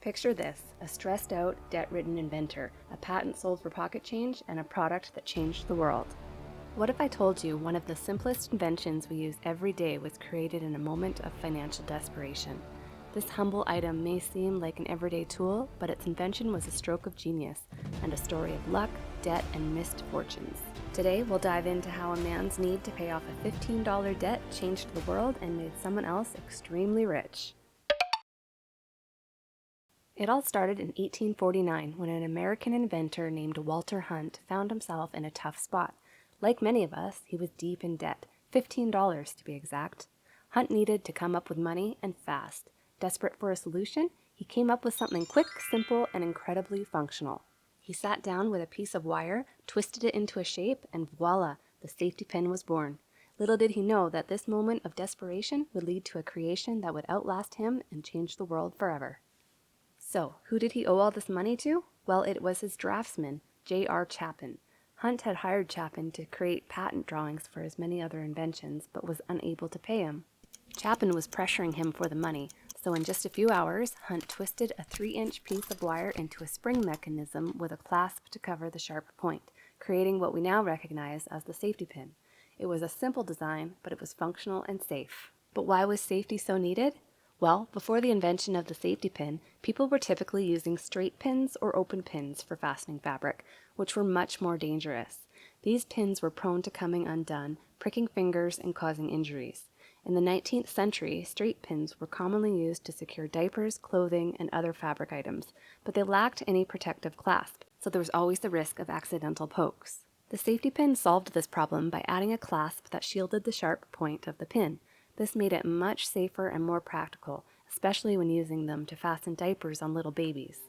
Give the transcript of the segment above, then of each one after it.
Picture this, a stressed out, debt-ridden inventor, a patent sold for pocket change, and a product that changed the world. What if I told you one of the simplest inventions we use every day was created in a moment of financial desperation? This humble item may seem like an everyday tool, but its invention was a stroke of genius and a story of luck, debt, and missed fortunes. Today, we'll dive into how a man's need to pay off a $15 debt changed the world and made someone else extremely rich. It all started in 1849 when an American inventor named Walter Hunt found himself in a tough spot. Like many of us, he was deep in debt, $15 to be exact. Hunt needed to come up with money and fast. Desperate for a solution, he came up with something quick, simple, and incredibly functional. He sat down with a piece of wire, twisted it into a shape, and voila, the safety pin was born. Little did he know that this moment of desperation would lead to a creation that would outlast him and change the world forever. So, who did he owe all this money to? Well, it was his draftsman, J.R. Chapin. Hunt had hired Chapin to create patent drawings for his many other inventions, but was unable to pay him. Chapin was pressuring him for the money, so in just a few hours, Hunt twisted a 3-inch piece of wire into a spring mechanism with a clasp to cover the sharp point, creating what we now recognize as the safety pin. It was a simple design, but it was functional and safe. But why was safety so needed? Well, before the invention of the safety pin, people were typically using straight pins or open pins for fastening fabric, which were much more dangerous. These pins were prone to coming undone, pricking fingers and causing injuries. In the 19th century, straight pins were commonly used to secure diapers, clothing, and other fabric items, but they lacked any protective clasp, so there was always the risk of accidental pokes. The safety pin solved this problem by adding a clasp that shielded the sharp point of the pin. This made it much safer and more practical, especially when using them to fasten diapers on little babies.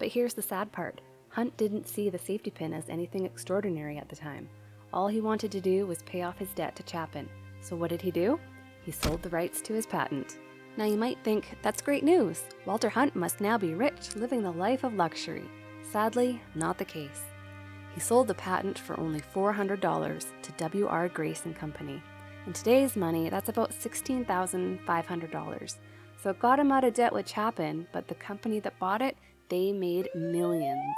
But here's the sad part. Hunt didn't see the safety pin as anything extraordinary at the time. All he wanted to do was pay off his debt to Chapin. So what did he do? He sold the rights to his patent. Now you might think, that's great news. Walter Hunt must now be rich, living the life of luxury. Sadly, not the case. He sold the patent for only $400 to W.R. Grace & Company. In today's money, that's about $16,500. So it got him out of debt with Chapin, but the company that bought it, they made millions.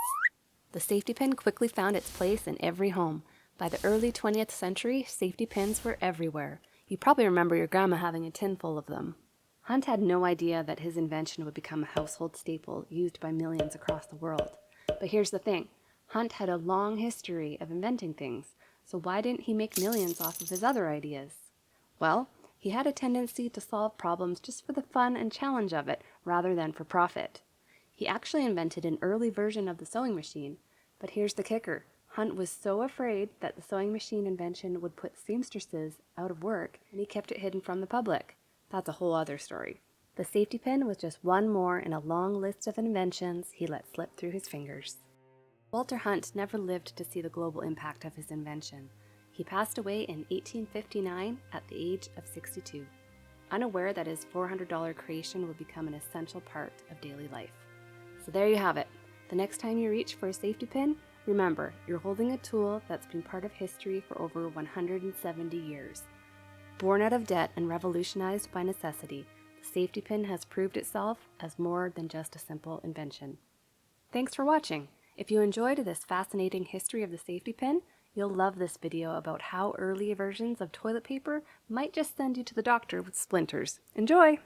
The safety pin quickly found its place in every home. By the early 20th century, safety pins were everywhere. You probably remember your grandma having a tin full of them. Hunt had no idea that his invention would become a household staple used by millions across the world. But here's the thing. Hunt had a long history of inventing things, so why didn't he make millions off of his other ideas? Well, he had a tendency to solve problems just for the fun and challenge of it, rather than for profit. He actually invented an early version of the sewing machine, but here's the kicker. Hunt was so afraid that the sewing machine invention would put seamstresses out of work, and he kept it hidden from the public. That's a whole other story. The safety pin was just one more in a long list of inventions he let slip through his fingers. Walter Hunt never lived to see the global impact of his invention. He passed away in 1859 at the age of 62, unaware that his $400 creation would become an essential part of daily life. So there you have it. The next time you reach for a safety pin, remember, you're holding a tool that's been part of history for over 170 years. Born out of debt and revolutionized by necessity, the safety pin has proved itself as more than just a simple invention. Thanks for watching. If you enjoyed this fascinating history of the safety pin, you'll love this video about how early versions of toilet paper might just send you to the doctor with splinters. Enjoy!